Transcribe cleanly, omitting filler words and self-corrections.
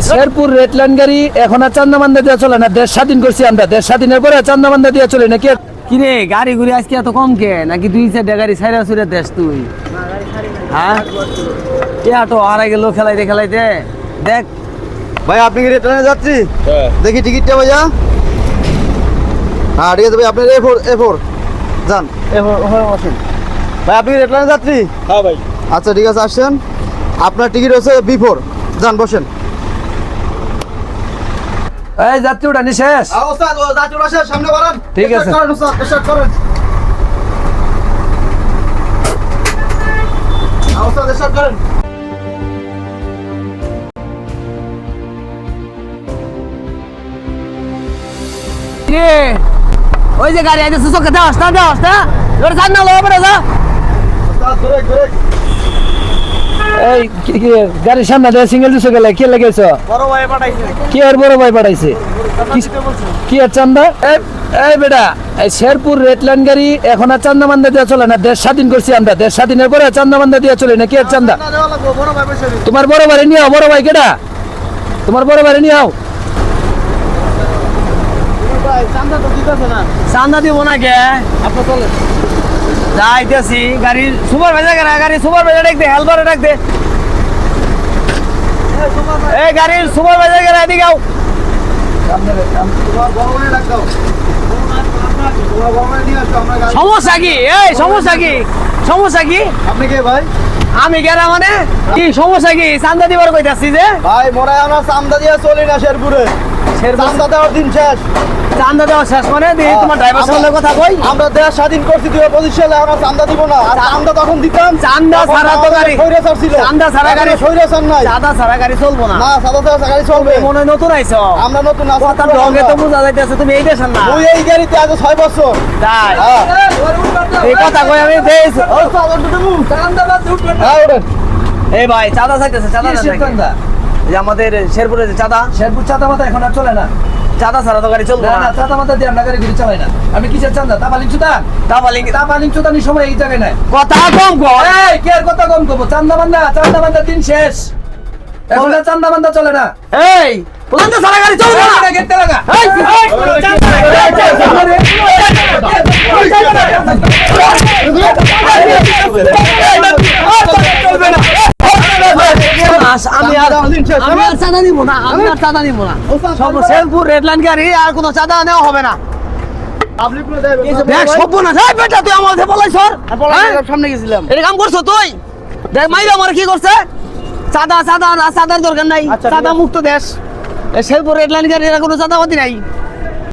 Sherpur red line গাড়ি এখন আর চান্দামান্দা দিয়ে চলে না। দেশ স্বাধীন করছি আমরা, দেশ স্বাধীনের পরে চান্দামান্দা দিয়ে চলে নাকি? কিরে গাড়ি ঘুরে আজকে এত কম কে নাকি দুই চারটা গাড়ি সাইরা সুরে দেশ তুই? হ্যাঁ তো হারা গেল খেলাইতে খেলাইতে। দেখ ভাই আপনি কি রেডলাইনে যাচ্ছি? দেখি টিকিটটা ভাইয়া। হ্যাঁ ঠিক আছে ভাই, আপনার A4 যান। ভাই আপনি কি রেডলাইনে যাচ্ছি? হ্যাঁ ভাই। আচ্ছা ঠিক আছে, আসছেন। আপনার টিকিট হচ্ছে B4, যান বসেন। এই যাত্রী উঠানি শেষ? সামনে বাড়ান। ঠিক আছে। ওই যে গাড়ি আইতেছে চোখে দেওয়াস না এবার জান না লোক যা। এই গাড়ির সামনে দিয়ে সিঙ্গেল দুশো গেলে কে লেগেছ? বড় ভাই পাঠাইছে। কি আর বড় ভাই পাঠাইছে? কি আর চান্দা? এই বেটা, এই শেরপুর রেডলাইন গাড়ি এখন আর চান্দামান্দা দিয়ে চলে না। দেশ স্বাধীন করছি আমরা, দেশ স্বাধীনের পরে চান্দামান্দা দিয়ে চলে না। কি আর চান্দা? তোমার বড় ভাই নিয়ে আও। বড় ভাই কেডা? তোমার বড় ভাই নিয়ে আও। চান্দা দিব না কে? আপনি চলেন। যাইতেছি গাড়ির সুপারভাইজার ডাক দে, হেল্পার ডাক দে। এই গাড়ির সুপারভাইজার গেলে এদিকে আও। সমস্যা কি? এই সমস্যা কি? আপনি কে ভাই? আমি গেরা মানে কি সমস্যা কি? চান্দা দিবার কইতাছি যে ভাই মোরা আমরা চান্দা দিয়ে চলি না শেরপুরে। চান্দা দেওয়ার দিন শেষ। চান্দা দেওয়া শেষ মানে দিই তোমার ড্রাইভার সঙ্গে কথা কই। আমরা দেশ স্বাধীন করছি 2025 সালে, আমরা চান্দা দিব না। আর চান্দা তখন দিতাম। চান্দা ছাড়া তো গাড়ি সৈরাচার ছিল। চান্দা ছাড়া গাড়ি সৈরাচার নাই। চাঁদা ছাড়া গাড়ি চলবো না। না চাঁদা ছাড়া গাড়ি চলবে। মনে হয় নতুন আইছো। আমরা নতুন না। কথা ঢঙ্গে তো বুঝা যাইতেছে তুমি এই দেশের না। ওই এই গাড়িতে আজ 6 বছর। তাই হ্যাঁ। এই কথা কই আমি দেশ। হ্যাঁ ওঠেন। এই ভাই চাঁদা চাইতেছে, চাঁদা না চান্দা? এই যে আমাদের শেরপুরে যে চাঁদা, শেরপুর চাঁদা মাথা এখন আর চলে না। চাঁদা ছাড়া তো গাড়ি চলবে না না। না, চাঁদা মাথা দিয়ে আমরা গাড়ি ঘুরে চালাই না। আমি কিসের চান্দা? তাবালিং চুদা? তাবালিং চুদা নি সময় এই জায়গায় নাই। কথা কম কর। এই কে আর কথা কম করবো? চান্দাবান্ধা দিন শেষ। এখন আর চান্দাবান্ধা চলে না। এই চাঁদা ছাড়া গাড়ি চলবে না। গেটে লাগা। আমি আর চাঁদা নিব না। শেরপুর রেডলাইন গাড়ি আর কোনো চাঁদা নেওয়া হবে না। দেখ সব না বেটা, তুই আমার বলাই সর। সামনে গেছিলাম। এটা কাম করছো তুই? দেখ মাইরা আমার কি করছে? চাঁদার দরকার নাই। চাঁদা মুক্ত দেশ। শেরপুর রেডলাইন গাড়ি কোনো চাঁদাবাদি নাই।